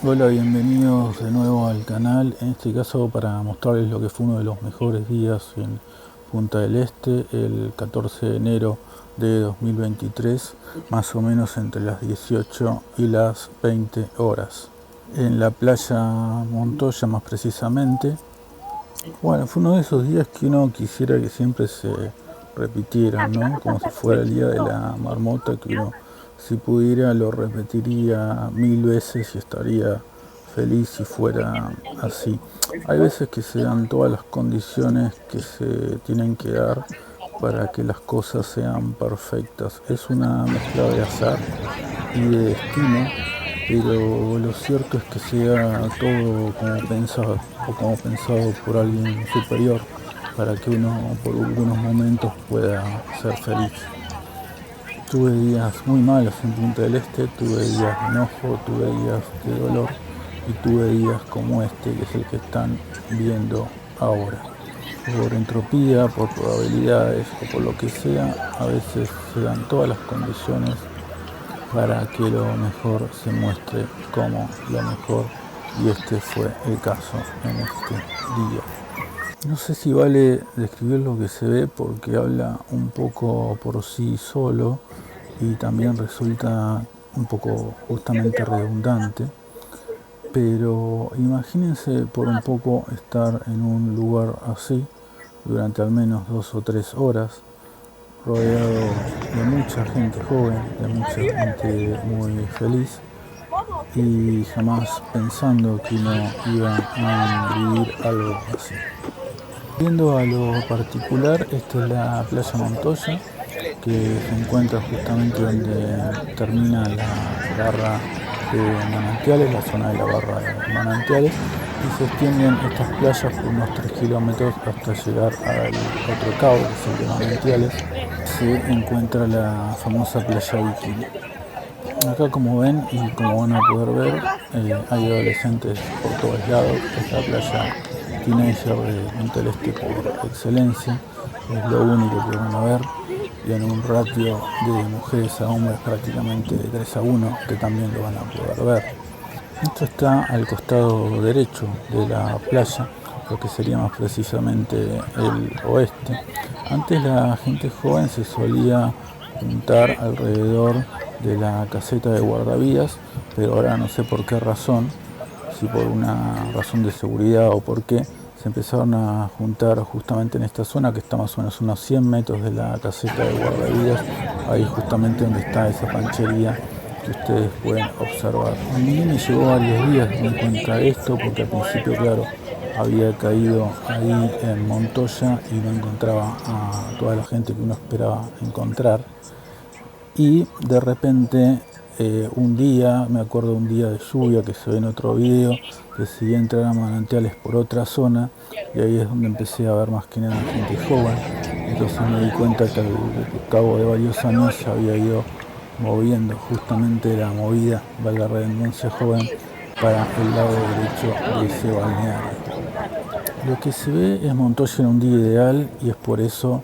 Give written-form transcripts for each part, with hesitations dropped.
Hola, bienvenidos de nuevo al canal. En este caso para mostrarles lo que fue uno de los mejores días en Punta del Este, el 14 de enero de 2023, más o menos entre las 18 y las 20 horas. En la playa Montoya más precisamente. Bueno, fue uno de esos días que uno quisiera que siempre se repitieran, ¿no? Como si fuera el día de la marmota, que uno si pudiera lo repetiría 1000 veces y estaría feliz si fuera así. Hay veces que se dan todas las condiciones que se tienen que dar para que las cosas sean perfectas. Es una mezcla de azar y de destino, pero lo cierto es que sea todo como pensado por alguien superior para que uno por algunos momentos pueda ser feliz. Tuve días muy malos en Punta del Este, tuve días de enojo, tuve días de dolor y tuve días como este, que es el que están viendo ahora. Por entropía, por probabilidades o por lo que sea, a veces se dan todas las condiciones para que lo mejor se muestre como lo mejor, y este fue el caso en este día. No sé si vale describir lo que se ve porque habla un poco por sí solo y también resulta un poco justamente redundante, pero imagínense por un poco estar en un lugar así durante al menos 2 o 3 horas, rodeado de mucha gente joven, de mucha gente muy feliz, y jamás pensando que uno iba a vivir algo así. Viendo a lo particular, esta es la playa Montoya, que se encuentra justamente donde termina la barra de Manantiales, la zona de la barra de Manantiales, y se extienden estas playas por unos 3 kilómetros hasta llegar al otro cabo, que es el de Manantiales. Se encuentra la famosa playa Bikini. Acá, como ven y como van a poder ver, hay adolescentes por todos lados. Es la playa teenager de Punta del Este por excelencia. Es lo único que van a ver. Y en un ratio de mujeres a hombres prácticamente de 3 a 1, que también lo van a poder ver. Esto está al costado derecho de la playa, lo que sería más precisamente el oeste. Antes la gente joven se solía juntar alrededor de la caseta de guardavías, pero ahora no sé por qué razón, si por una razón de seguridad o por qué, se empezaron a juntar justamente en esta zona que está más o menos unos 100 metros de la caseta de guardavidas, ahí justamente donde está esa panchería que ustedes pueden observar. A mí me llevó varios días darme cuenta de esto, porque al principio, claro, había caído ahí en Montoya y no encontraba a toda la gente que uno esperaba encontrar. Y de repente, un día, me acuerdo de un día de lluvia que se ve en otro video, decidí entrar a Manantiales por otra zona, y ahí es donde empecé a ver más que nada gente joven. Entonces me di cuenta que al cabo de varios años se había ido moviendo justamente la movida, valga la redundancia, joven, para el lado derecho de ese balneario. Lo que se ve es Montoya en un día ideal, y es por eso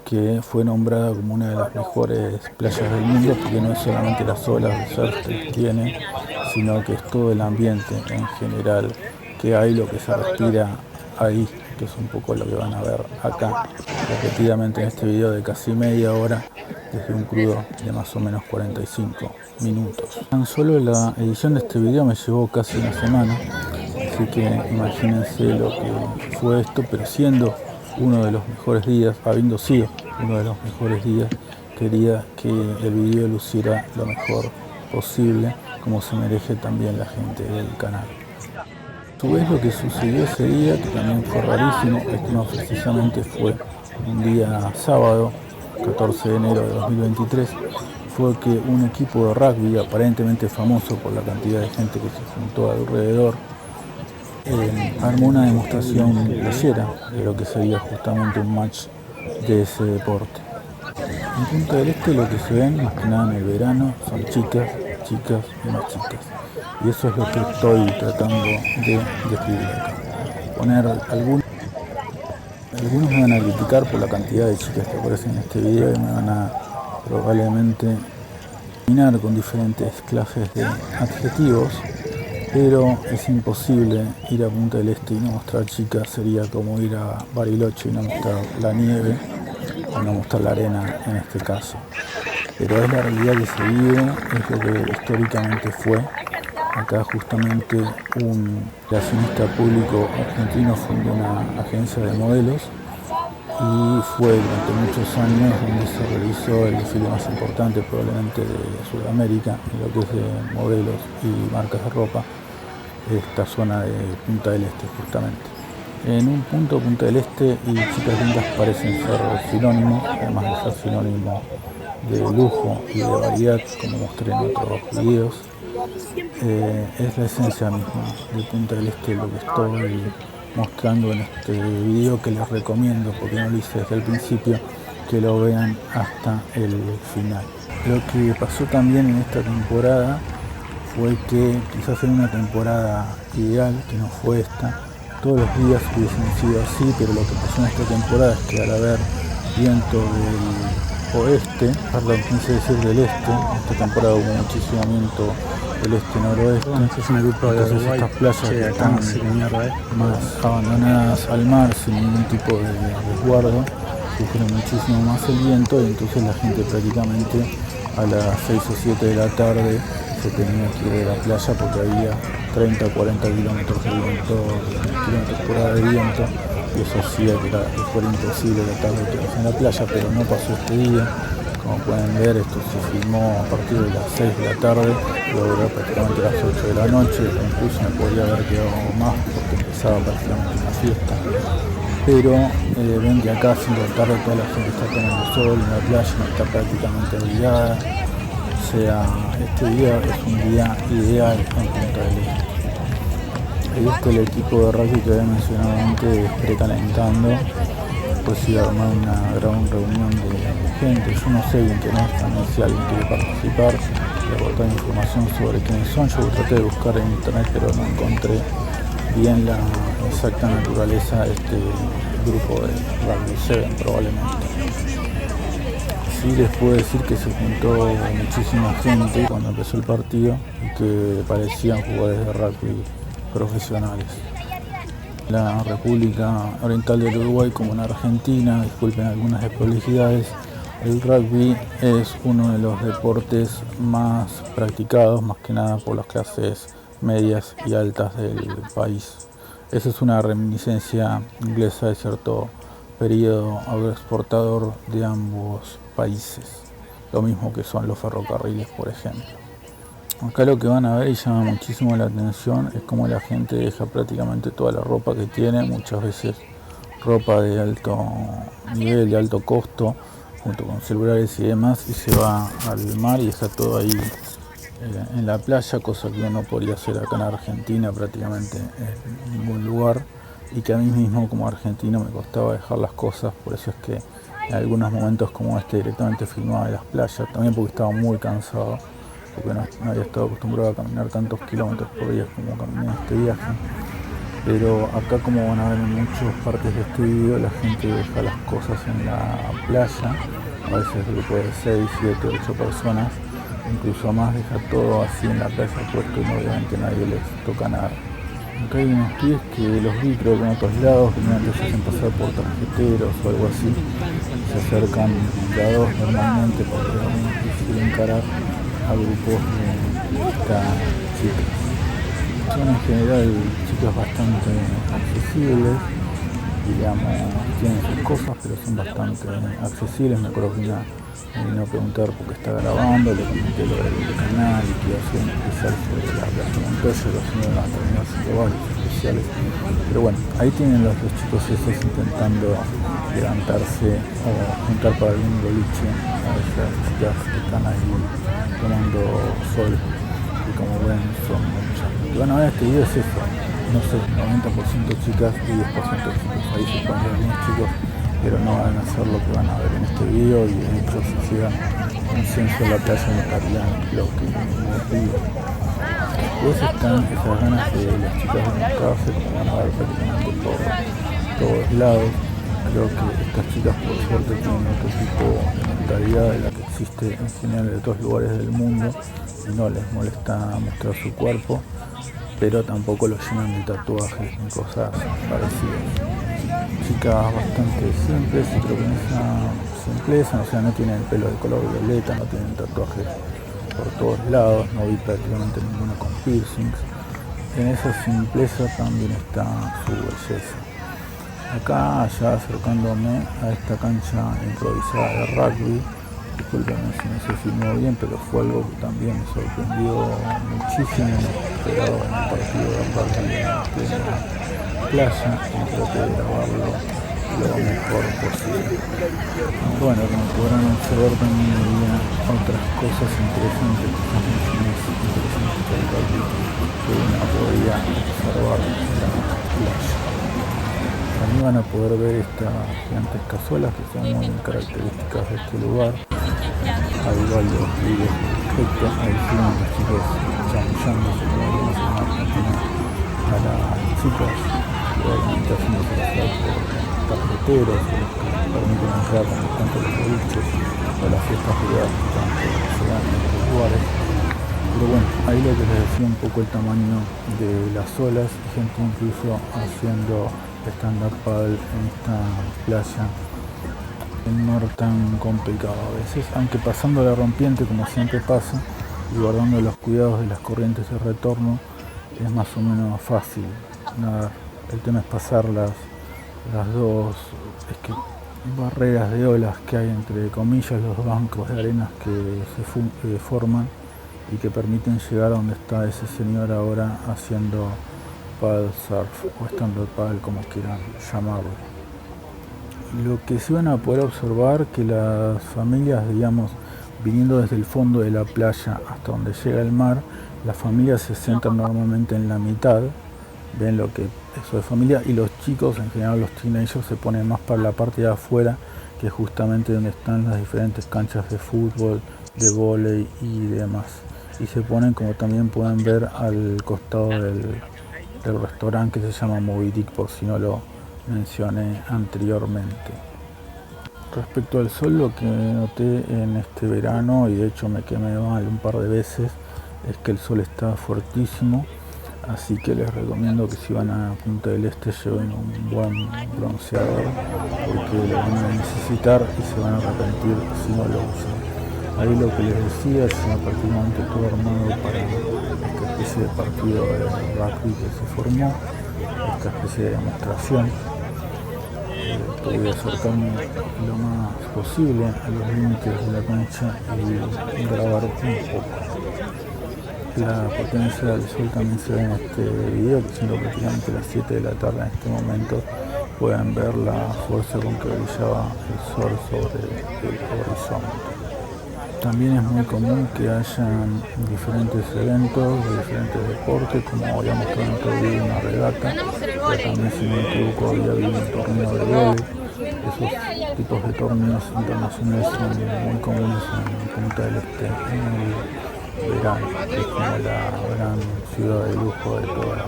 que fue nombrada como una de las mejores playas del mundo, porque no es solamente las olas de surf que tiene, sino que es todo el ambiente en general que hay, lo que se respira ahí, que es un poco lo que van a ver acá repetidamente en este video de casi media hora, desde un crudo de más o menos 45 minutos. Tan solo la edición de este video me llevó casi una semana, así que imagínense lo que fue esto, pero siendo uno de los mejores días, habiendo sido uno de los mejores días, quería que el video luciera lo mejor posible, como se merece también la gente del canal. A su vez, lo que sucedió ese día, que también fue rarísimo, esto no precisamente fue un día sábado, 14 de enero de 2023, fue que un equipo de rugby aparentemente famoso por la cantidad de gente que se juntó alrededor, armó una demostración playera de lo que sería justamente un match de ese deporte. En Punta del Este lo que se ven más que nada en el verano son chicas, chicas y más chicas. Y eso es lo que estoy tratando de describir acá. Poner algunos me van a criticar por la cantidad de chicas que aparecen en este video, y me van a probablemente terminar con diferentes clases de adjetivos, pero es imposible ir a Punta del Este y no mostrar chicas, sería como ir a Bariloche y no mostrar la nieve, o no mostrar la arena en este caso. Pero es la realidad que se vive, es lo que históricamente fue. Acá justamente un relacionista público argentino fundó una agencia de modelos y fue durante muchos años donde se realizó el desfile más importante probablemente de Sudamérica en lo que es de modelos y marcas de ropa, esta zona de Punta del Este justamente. En un punto Punta del Este y chicas lindas parecen ser sinónimos, además de ser sinónimos de lujo y de variedad, como mostré en otros videos. Es la esencia misma de Punta del Este lo que estoy mostrando en este video, que les recomiendo, porque no lo hice desde el principio, que lo vean hasta el final. Lo que pasó también en esta temporada fue que quizás en una temporada ideal, que no fue esta, todos los días hubiesen sido así, pero lo que pasó en esta temporada es que al haber viento del oeste, perdón, quise decir del este, en esta temporada hubo muchísimo viento del este-noroeste, entonces estas playas que están más abandonadas al mar sin ningún tipo de resguardo sufren muchísimo más el viento, y entonces la gente prácticamente a las 6 o 7 de la tarde se tenía que ir de la playa porque había 30 o 40 kilómetros de viento, kilómetros por hora de viento, y eso hacía que fuera imposible tratar de quedarse en la playa, pero no pasó este día. Como pueden ver, esto se filmó a partir de las 6 de la tarde, luego duró prácticamente las 8 de la noche, incluso me podría haber quedado más porque empezaba prácticamente una fiesta. Pero ven que acá 5 de la tarde toda la gente está tomando sol en la playa, no está prácticamente obligada. O sea, este día es un día ideal en Punta del Este. El equipo de rugby que había mencionado antes, precalentando, pues iba a armar una gran reunión de gente. Yo no sé bien quién es, también si alguien quiere participar y aportar información sobre quiénes son. Yo traté de buscar en internet, pero no encontré bien la exacta naturaleza de este grupo de Rugby 7 probablemente. Sí les puedo decir que se juntó muchísima gente cuando empezó el partido y que parecían jugadores de rugby profesionales. La República Oriental del Uruguay, como en Argentina, disculpen algunas desprolijidades, el rugby es uno de los deportes más practicados, más que nada por las clases medias y altas del país. Esa es una reminiscencia inglesa de cierto periodo agroexportador de ambos países, lo mismo que son los ferrocarriles, por ejemplo. Acá lo que van a ver y llama muchísimo la atención es cómo la gente deja prácticamente toda la ropa que tiene, muchas veces ropa de alto nivel, de alto costo, junto con celulares y demás, y se va al mar y deja todo ahí en la playa, cosa que uno no podría hacer acá en Argentina prácticamente en ningún lugar, y que a mí mismo como argentino me costaba dejar las cosas. Por eso es que en algunos momentos como este directamente filmaba de las playas, también porque estaba muy cansado, porque no había estado acostumbrado a caminar tantos kilómetros por día como caminé en este viaje. Pero acá, como van a ver en muchas partes de este video, la gente deja las cosas en la playa, a veces grupo de 6, 7, 8 personas, incluso más, deja todo así en la playa puesto y obviamente nadie les toca nada. Acá hay unos pies que los vi creo que en otros lados, que normalmente se hacen pasar por tarjeteros o algo así, se acercan de a dos normalmente porque es difícil encarar a grupos de estas chicas. Son en general chicas bastante accesibles, digamos, tienen sus cosas, pero son bastante accesibles. Me acuerdo que una me vino a preguntar por qué está grabando, le comenté lo del canal y que iba a hacer un especial sobre la Plaza Montoya, los señores van a terminar haciendo varios especiales. Pero bueno, ahí tienen los chicos esos intentando levantarse o juntar para algún boliche a esas chicas que están ahí tomando sol, y como ven son muchas. Lo que van a ver este video es eso, no sé, 90% chicas y 10% chicos. Ahí se pueden ver algunos chicos, pero no van a hacer lo que van a ver en este video, y de hecho si hicieran un censo de la playa notarían lo que les digo. Después están esas ganas de las chicas de montarse, como van a ver prácticamente por todos lados. Creo que estas chicas por suerte tienen otro tipo de mentalidad de la que existe en general en otros lugares del mundo, y no les molesta mostrar su cuerpo. pero tampoco lo llenan de tatuajes ni cosas parecidas. Chicas bastante simples, creo que en esa simpleza, o sea, no tienen el pelo de color violeta, no tienen tatuajes por todos lados, no vi prácticamente ninguna con piercings. En esa simpleza también está su belleza. Acá, ya acercándome a esta cancha improvisada de rugby, disculpenme si no se filmó bien, pero fue algo que también me sorprendió muchísimo, pero en un partido de rugby en plena playa, y traté de grabarlo lo mejor posible. Bueno, como podrán observar, también había otras cosas interesantes, cosas mucho más interesantes que el rugby que uno podía observar en la playa. También van a poder ver estas gigantes cazuelas que son muy características de este lugar. Al igual de los vídeos respecto, ahí siguen los chicos chamullándose, como decimos en Argentina, a las chicas, y obviamente haciéndose pasar por tarjeteros, o los que permiten entrar tanto los boliches o las fiestas privadas que tanto se dan en estos lugares. Pero bueno, ahí lo que les decía un poco el tamaño de las olas, gente incluso haciendo stand-up paddle en esta playa, no tan complicado a veces, aunque pasando la rompiente como siempre pasa y guardando los cuidados de las corrientes de retorno es más o menos fácil nadar. El tema es pasar las dos barreras de olas que hay entre comillas, los bancos de arenas que se forman y que permiten llegar a donde está ese señor ahora haciendo paddle surf o stand-up paddle, como quieran llamarlo. Lo que sí van a poder observar que las familias, digamos, viniendo desde el fondo de la playa hasta donde llega el mar, las familias se sientan normalmente en la mitad, ven lo que eso de familia, y los chicos, en general los teenagers, se ponen más para la parte de afuera, que es justamente donde están las diferentes canchas de fútbol, de vóley y demás. Y se ponen, como también pueden ver, al costado del restaurante que se llama Moby Dick, por si no lo mencioné anteriormente. Respecto al sol, lo que noté en este verano, y de hecho me quemé mal un par de veces, es que el sol está fuertísimo, así que les recomiendo que si van a Punta del Este lleven un buen bronceador, porque lo van a necesitar y se van a arrepentir si no lo usan. Ahí lo que les decía, está prácticamente todo armado para esta especie de partido de rugby que se formó, esta especie de demostración. Podría acercarme lo más posible a los límites de la cancha y grabar un poco. La potencia del sol también se ve en este video, que siendo prácticamente las 7 de la tarde en este momento, pueden ver la fuerza con que brillaba el sol sobre el horizonte. También es muy común que hayan diferentes eventos de diferentes deportes, como habíamos mostrado en otro video, una regata, pero también, si no me equivoco, había habido un torneo de vóley. Esos tipos de torneos internacionales son muy comunes en Punta del Este en el verano, que es como la gran ciudad de lujo de toda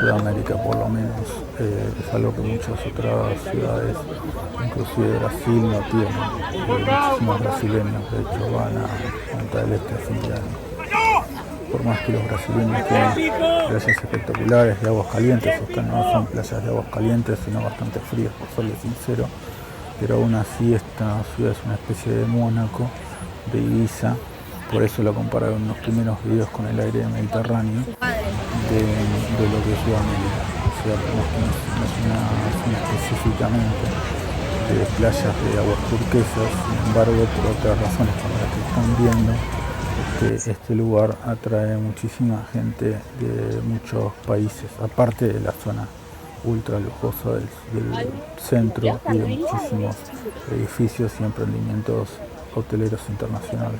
Sudamérica, por lo menos. Es algo que muchas otras ciudades, inclusive Brasil, no tienen. Muchísimos brasileños, de hecho, van a Punta del Este a fin de año. Por más que los brasileños tienen playas espectaculares de aguas calientes, estas no son playas de aguas calientes, sino bastante frías, por serles sincero, pero aún así esta ciudad es una especie de Mónaco, de Ibiza. Por eso la compararon en los primeros videos con el aire mediterráneo de lo que es Sudamérica. O sea, no es una zona específicamente de playas de aguas turquesas, sin embargo, por otras razones como las que están viendo, este lugar atrae muchísima gente de muchos países, aparte de la zona ultra lujosa del centro y de muchísimos edificios y emprendimientos hoteleros internacionales.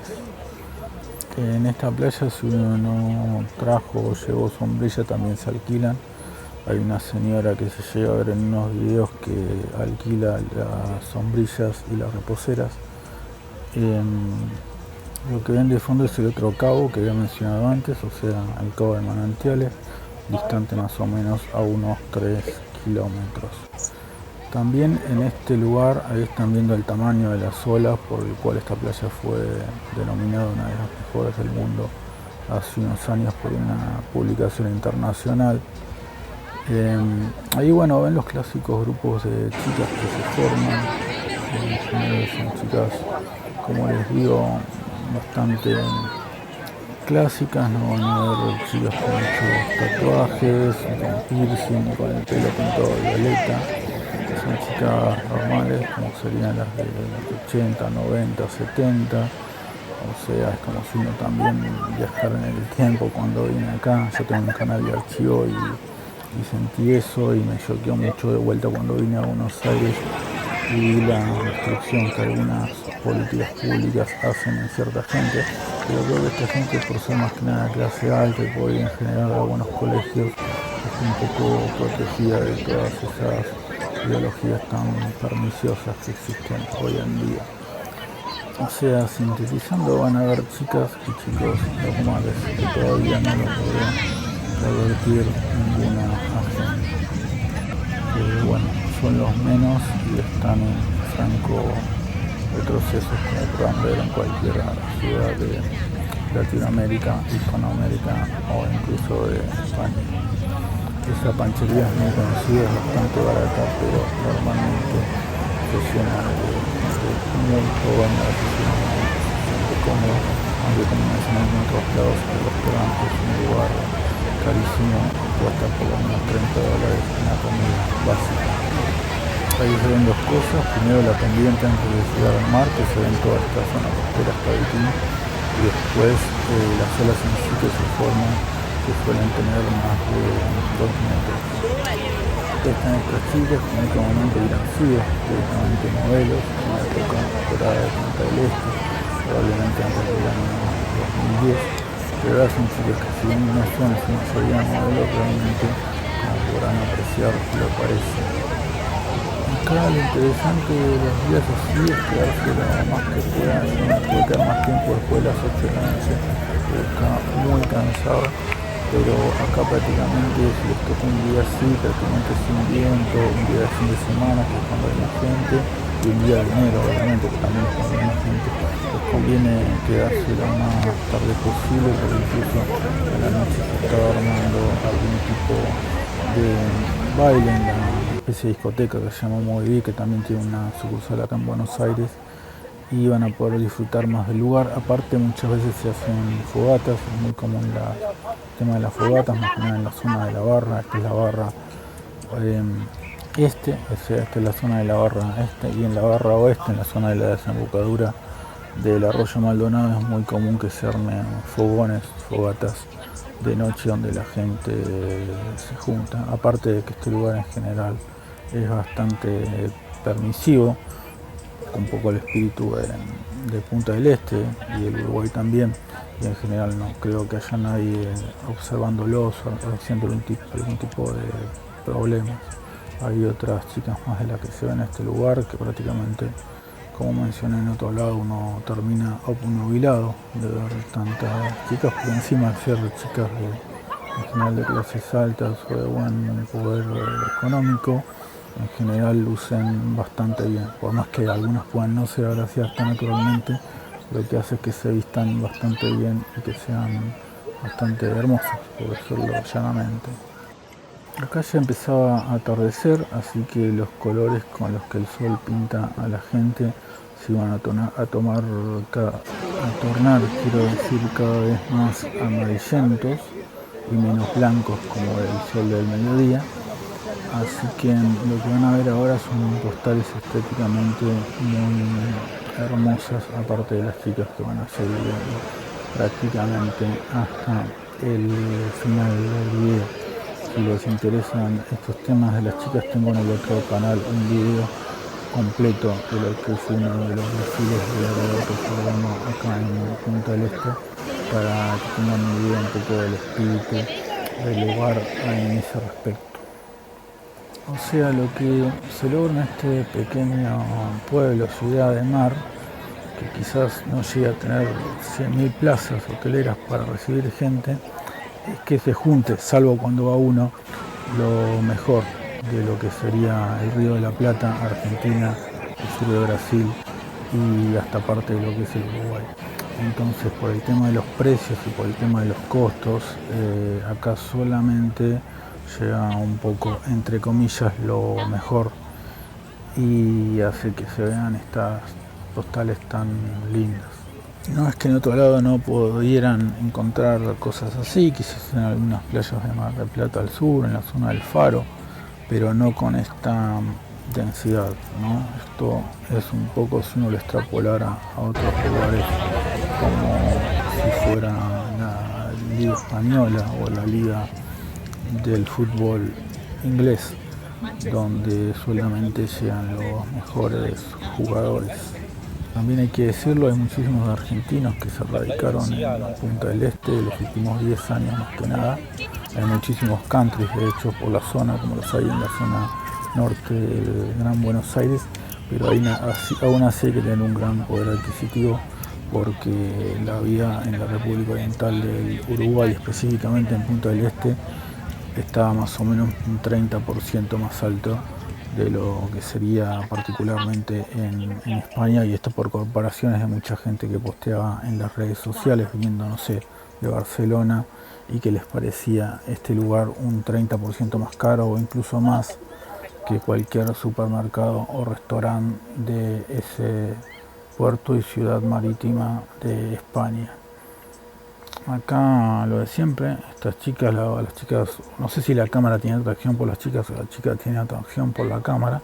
En esta playa, si uno no trajo o llevó sombrilla, también se alquilan. Hay una señora que se llega a ver en unos videos que alquila las sombrillas y las reposeras. Lo que ven de fondo es el otro cabo que había mencionado antes, o sea, el cabo de Manantiales, distante más o menos a unos 3 kilómetros. También en este lugar, ahí están viendo el tamaño de las olas, por el cual esta playa fue denominada una de las mejores del mundo hace unos años por una publicación internacional. Ahí bueno, ven los clásicos grupos de chicas que se forman, en general son chicas, como les digo, bastante clásicas, no van a ver chicas con muchos tatuajes, con piercing, con el pelo pintado de violeta. Son chicas normales, como serían las de los 80, 90, 70. O sea, es como si uno también viajara en el tiempo cuando vine acá. Yo tengo un canal de archivo y sentí eso y me choqueó mucho de vuelta cuando vine a Buenos Aires y vi la restricción que algunas políticas públicas hacen en cierta gente. Pero creo que esta gente, por ser más que nada clase alta y podrían generar algunos colegios, está un poco protegida de todas esas ideologías tan perniciosas que existen hoy en día. O sea, sintetizando, van a haber chicas y chicos normales que todavía no lo podrán revertir ninguna agenda. Que bueno, son los menos y están en franco retroceso, como podrán ver en cualquier ciudad de Latinoamérica, Hispanoamérica o incluso de España. Esa panchería es muy conocida, es bastante barata, pero normalmente se llena de gente muy joven, a veces gente cómoda, aunque como mencioné en otros lados, el restaurante es un lugar carísimo, cuesta por lo menos $30 una comida básica. Ahí se ven dos cosas: primero la pendiente antes de llegar al mar, que se ve en toda esta zona costera hasta Bikini, y después las olas en sí que se forman, que suelen tener más de 2 metros. Estas chicas en este momento hubieran sido directamente modelos en la época dorada de Punta del Este, probablemente antes del año 2010, pero ahora son chicas que si bien no son en su mayoría modelos, realmente, como podrán apreciar, lo parece. Acá lo interesante de los días así es quedarse lo más que pueda, y no puede quedar más tiempo después de las 8 de la noche, porque está muy cansado. Pero acá prácticamente, si les toca un día así, prácticamente sin viento, un día de fin de semana, que es cuando hay más gente, y un día de enero, obviamente, que también es cuando hay más gente, les conviene quedarse lo más tarde posible, porque incluso en la noche se está armando algún tipo de baile en la especie de discoteca que se llama Moviví, que también tiene una sucursal acá en Buenos Aires, y van a poder disfrutar más del lugar. Aparte, muchas veces se hacen fogatas, es muy común el tema de las fogatas, más que nada en la zona de la barra. Esta es la barra o sea, esta es la zona de la barra este, y en la barra oeste, en la zona de la desembocadura del arroyo Maldonado, es muy común que se armen fogones, fogatas de noche donde la gente se junta. Aparte de que este lugar en general es bastante permisivo, un poco el espíritu de Punta del Este y el Uruguay también, y en general no creo que haya nadie observándolos o haciendo algún tipo de problemas. Hay otras chicas más de las que se ven en este lugar que prácticamente, como mencioné en otro lado, uno termina obnubilado de ver tantas chicas, por encima de ser chicas en general de clases altas o de buen poder económico. En general lucen bastante bien, por más que algunas puedan no ser agraciadas tan naturalmente, lo que hace es que se vistan bastante bien y que sean bastante hermosas, por decirlo llanamente. Acá ya empezaba a atardecer, así que los colores con los que el sol pinta a la gente se iban a tornar, quiero decir, cada vez más amarillentos y menos blancos como el sol del mediodía. Así que lo que van a ver ahora son postales estéticamente muy hermosas, aparte de las chicas que van a seguir viendo prácticamente hasta el final del video. Si les interesan estos temas de las chicas, tengo en el otro canal un video completo de lo que fue uno de los desfiles de Roberto Giordano acá en Punta del Este, para que tengan una idea un poco del espíritu del lugar en ese respecto. O sea, lo que se logra en este pequeño pueblo, ciudad de mar, que quizás no llega a tener 100.000 plazas hoteleras para recibir gente, es que se junte, salvo cuando va uno, lo mejor de lo que sería el Río de la Plata, Argentina, el sur de Brasil y hasta parte de lo que es el Uruguay. Entonces, por el tema de los precios y por el tema de los costos, acá solamente llega un poco, entre comillas, lo mejor, y hace que se vean estas postales tan lindas. No es que en otro lado no pudieran encontrar cosas así, quizás en algunas playas de Mar del Plata al sur, en la zona del Faro, pero no con esta densidad, ¿no? Esto es un poco, si uno lo extrapolara a otros lugares, como si fuera la Liga Española o la Liga del fútbol inglés, donde solamente llegan los mejores jugadores. También hay que decirlo, hay muchísimos argentinos que se radicaron en la Punta del Este de los últimos 10 años más que nada. Hay muchísimos countries, de hecho, por la zona, como los hay en la zona norte del Gran Buenos Aires, pero aún así hay que tener un gran poder adquisitivo, porque la vida en la República Oriental del Uruguay, específicamente en Punta del Este, está más o menos un 30% más alto de lo que sería particularmente en España, y esto por comparaciones de mucha gente que posteaba en las redes sociales viniendo, no sé, de Barcelona, y que les parecía este lugar un 30% más caro o incluso más que cualquier supermercado o restaurante de ese puerto y ciudad marítima de España. Acá lo de siempre, estas chicas, las chicas, no sé si la cámara tiene atracción por las chicas o la chica tiene atracción por la cámara,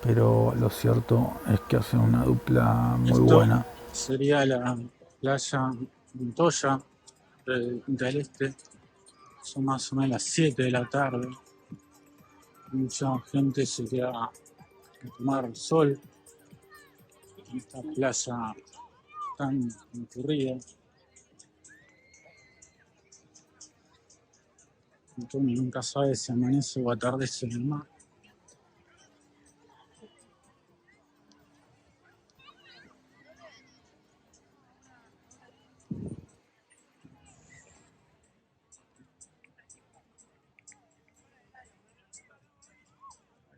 pero lo cierto es que hacen una dupla muy buena. Sería la playa Montoya del Este, son más o menos las 7 de la tarde, mucha gente se queda a tomar sol en esta playa tan concurrida. Uno nunca sabe si amanece o atardece en el mar.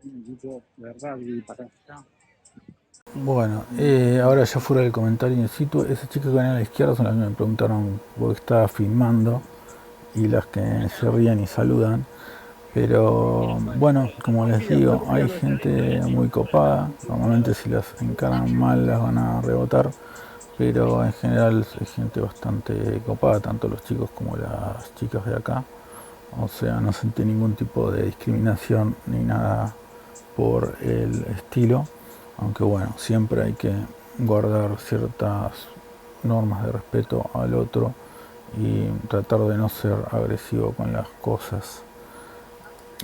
Hay un equipo de rugby para allá. Bueno, ahora ya fuera del comentario in situ, esas chicas que ven a la izquierda son las que me preguntaron por qué estaba filmando, y las que se ríen y saludan. Pero bueno, como les digo, hay gente muy copada. Normalmente si las encaran mal las van a rebotar, pero en general hay gente bastante copada, tanto los chicos como las chicas de acá. O sea, no sentí ningún tipo de discriminación ni nada por el estilo, aunque bueno, siempre hay que guardar ciertas normas de respeto al otro y tratar de no ser agresivo con las cosas.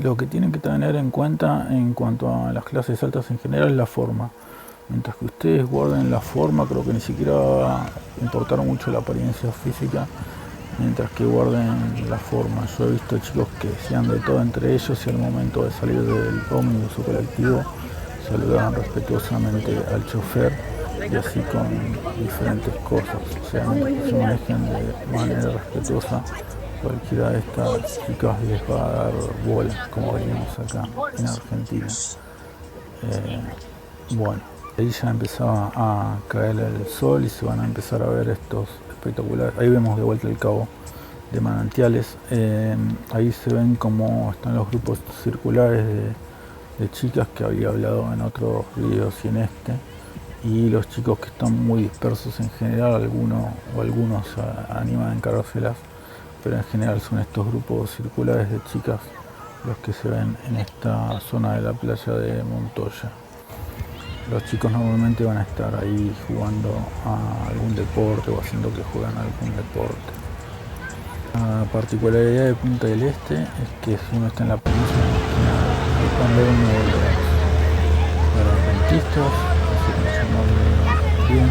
Lo que tienen que tener en cuenta en cuanto a las clases altas en general es la forma. Mientras que ustedes guarden la forma, creo que ni siquiera va a importar mucho la apariencia física, mientras que guarden la forma. Yo he visto chicos que hacían de todo entre ellos y al momento de salir del ómnibus o colectivo saludaban respetuosamente al chofer, y así con diferentes cosas. O sea, mientras que se manejen de manera respetuosa, cualquiera de estas chicas les va a dar bola, como venimos acá en Argentina. Bueno, ahí ya empezaba a caer el sol y se van a empezar a ver estos espectaculares. Ahí vemos de vuelta el cabo de Manantiales. Ahí se ven cómo están los grupos circulares de chicas que había hablado en otros videos y en este, y los chicos que están muy dispersos en general. Algunos se animan a encargárselas, pero en general son estos grupos circulares de chicas los que se ven en esta zona de la playa de Montoya. Los chicos normalmente van a estar ahí jugando a algún deporte o haciendo que juegan a algún deporte. La particularidad de Punta del Este es que si uno está en la península, hay cuando hay uno de los rentistas, así como llamarle bien,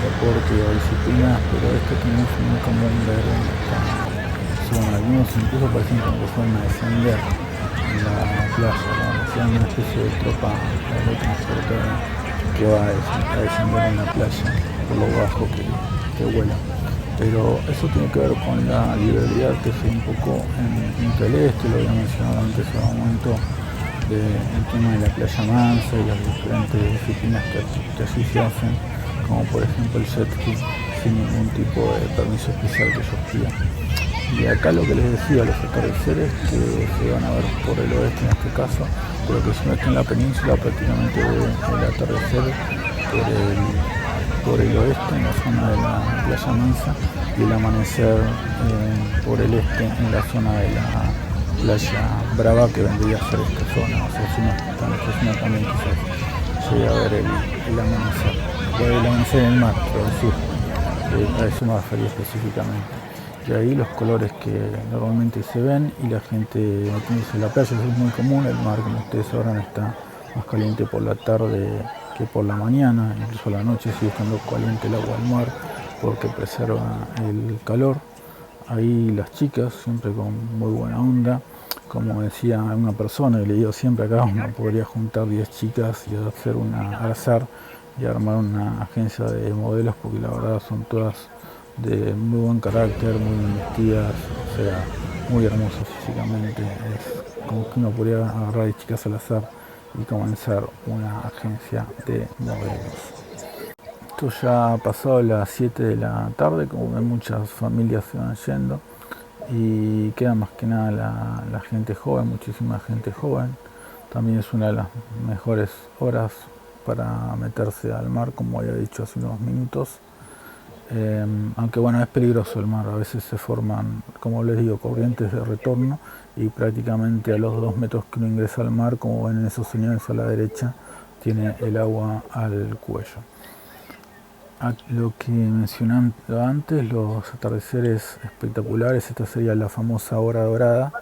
deporte o disciplinas, pero esto tenemos muy común ver en esta zona. Algunos incluso parecen como que fueron a descender en la playa, ¿no? Sean una especie de tropa transportada que va a descender en la playa por lo bajo que vuela. Pero eso tiene que ver con la liberalidad que se un poco en Punta del Este, lo había mencionado antes en un momento, del tema de la playa mansa y las diferentes disciplinas que allí se hacen. como por ejemplo el jet ski, sin ningún tipo de permiso especial que ellos pidan. Y acá lo que les decía, los atardeceres que se van a ver por el oeste en este caso, pero que si no está en la península prácticamente el atardecer por el oeste en la zona de la Playa Mansa y el amanecer por el este en la zona de la Playa Brava, que vendría a ser esta zona. O sea, si no está en esta zona también quizás llegue a ver el amanecer en el mar, quiero decir, a eso me refería específicamente. Y ahí los colores que normalmente se ven y la gente metiéndose en la playa, eso es muy común. El mar, como ustedes sabrán, está más caliente por la tarde que por la mañana, incluso a la noche sigue estando caliente el agua del mar porque preserva el calor. Ahí las chicas, siempre con muy buena onda, como decía una persona, y le digo siempre acá, uno podría juntar 10 chicas y hacer al azar y armar una agencia de modelos, porque la verdad son todas de muy buen carácter, muy bien vestidas, o sea, muy hermosas físicamente. Es como que uno podría agarrar 10 chicas al azar y comenzar una agencia de modelos. Esto ya ha pasado las 7 de la tarde, como ven muchas familias se van yendo y queda más que nada la gente joven, muchísima gente joven. También es una de las mejores horas para meterse al mar, como había dicho hace unos minutos. Aunque bueno, es peligroso el mar, a veces se forman, como les digo, corrientes de retorno y prácticamente a los 2 metros que uno ingresa al mar, como ven en esos señores a la derecha, tiene el agua al cuello. Lo que mencioné antes, los atardeceres espectaculares, esta sería la famosa hora dorada.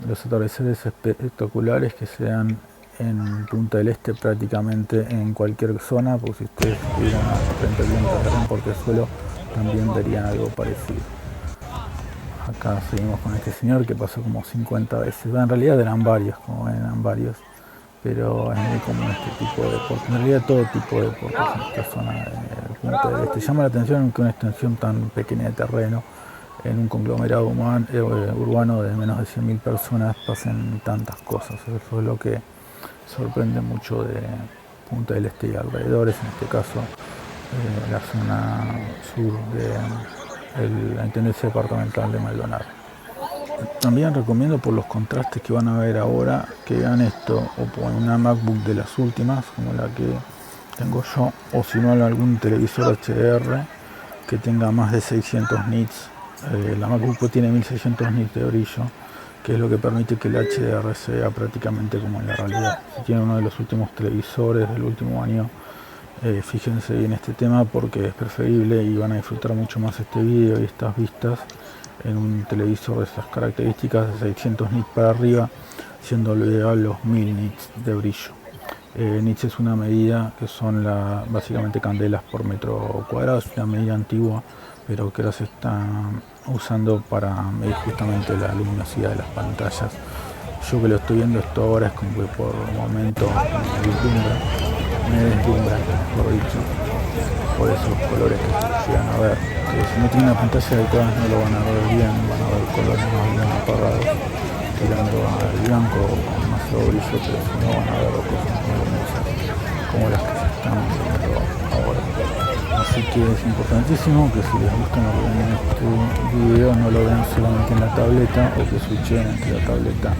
Los atardeceres espectaculares que se dan en Punta del Este prácticamente en cualquier zona, porque si ustedes estuvieran frente al viento en Portezuelo también verían algo parecido. Acá seguimos con este señor que pasó como 50 veces, en realidad eran varios, pero es muy común este tipo de deportes, en realidad todo tipo de deportes en esta zona de Punta del Este. Llama la atención que una extensión tan pequeña de terreno, en un conglomerado urbano de menos de 100.000 personas, pasen tantas cosas. Eso es lo que sorprende mucho de Punta del Este y alrededores, en este caso la zona sur de la Intendencia Departamental de Maldonado. También recomiendo, por los contrastes que van a ver ahora, que vean esto o por una MacBook de las últimas, como la que tengo yo, o si no algún televisor HDR que tenga más de 600 nits. La MacBook tiene 1600 nits de brillo, que es lo que permite que el HDR sea prácticamente como en la realidad. Si tiene uno de los últimos televisores del último año, fíjense bien este tema, porque es preferible y van a disfrutar mucho más este video y estas vistas en un televisor de esas características de 600 nits para arriba, siendo lo ideal los 1000 nits de brillo. Nits es una medida que son básicamente candelas por metro cuadrado, es una medida antigua, pero que ahora se está usando para medir justamente la luminosidad de las pantallas. Yo que lo estoy viendo esto ahora es como que por un momento me deslumbra, mejor dicho, por esos colores que se llegan a ver, que si no tienen una pantalla adecuada no lo van a ver bien, van a ver colores más bien apagados, tirando al blanco con demasiado brillo, pero si no van a ver cosas muy hermosas como las que se están viendo ahora. Así que es importantísimo que si les gusta lo que ven en este video, no lo vean solamente en la tableta, o que switchen entre la tableta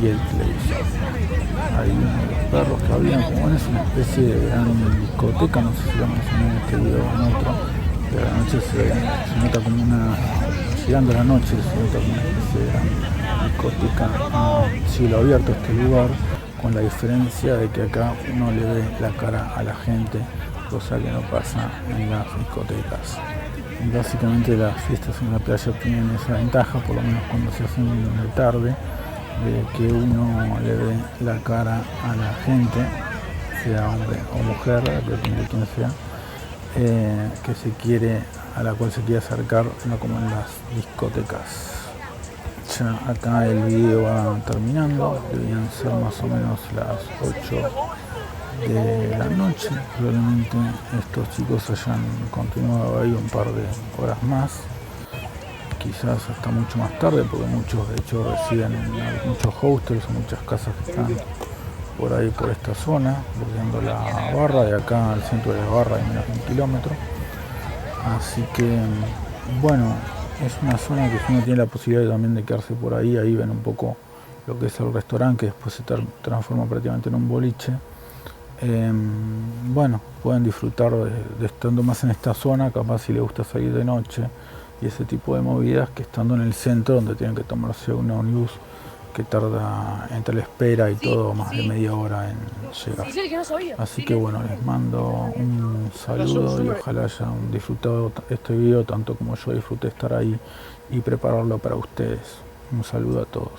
y el televisor. Ahí vienen los perros que habían, como ven, es una especie de gran discoteca, no sé si lo mencioné en este video o en otro, pero a la noche se nota como llegando a la noche se nota como una especie de gran discoteca a cielo abierto este lugar, con la diferencia de que acá uno le ve la cara a la gente, cosa que no pasa en las discotecas. Y básicamente las fiestas en la playa tienen esa ventaja, por lo menos cuando se hacen de tarde, de que uno le ve la cara a la gente, sea hombre o mujer, depende de quién sea, que a la cual se quiere acercar, no como en las discotecas. Ya acá el video va terminando, debían ser más o menos las 8 de la noche. Probablemente estos chicos hayan continuado ahí un par de horas más, quizás hasta mucho más tarde, porque muchos de hecho residen en muchos hostels o muchas casas que están por ahí por esta zona, bordeando la barra. De acá al centro de la barra hay menos de 1 kilómetro. Así que, bueno, es una zona que si uno tiene la posibilidad también de quedarse por ahí, ahí ven un poco lo que es el restaurante, que después se transforma prácticamente en un boliche. Bueno, pueden disfrutar de estando más en esta zona, capaz si les gusta salir de noche y ese tipo de movidas, que estando en el centro, donde tienen que tomarse un ómnibus que tarda entre la espera y todo más de media hora en llegar. Así que bueno, les mando un saludo y ojalá hayan disfrutado este video tanto como yo disfruté estar ahí y prepararlo para ustedes. Un saludo a todos.